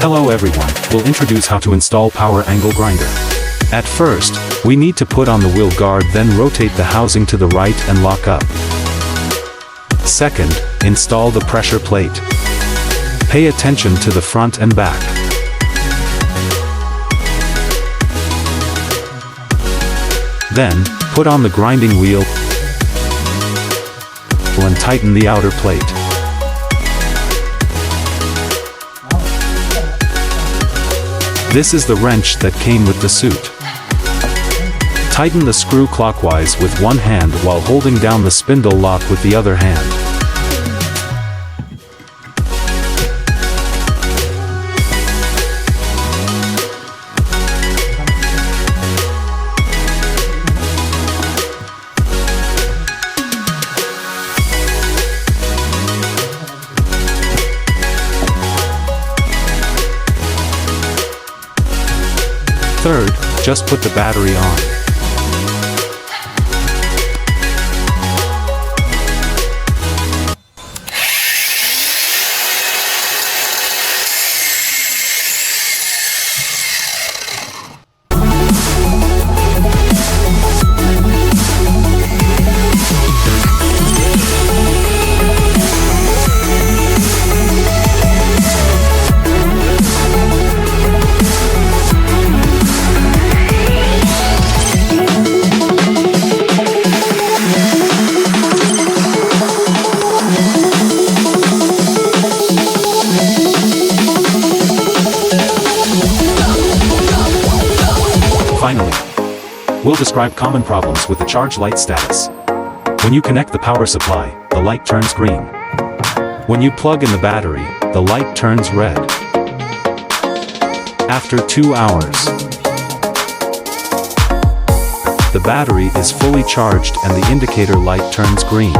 Hello everyone, we'll introduce how to install power angle grinder. At first, we need to put on the wheel guard, then rotate the housing to the right and lock up. Second, install the pressure plate. Pay attention to the front and back. Then, put on the grinding wheel and tighten the outer plate. This is the wrench that came with the suit. Tighten the screw clockwise with one hand while holding down the spindle lock with the other hand. Third, just put the battery on. Finally, we'll describe common problems with the charge light status. When you connect the power supply, the light turns green. When you plug in the battery, the light turns red. After 2 hours, the battery is fully charged and the indicator light turns green.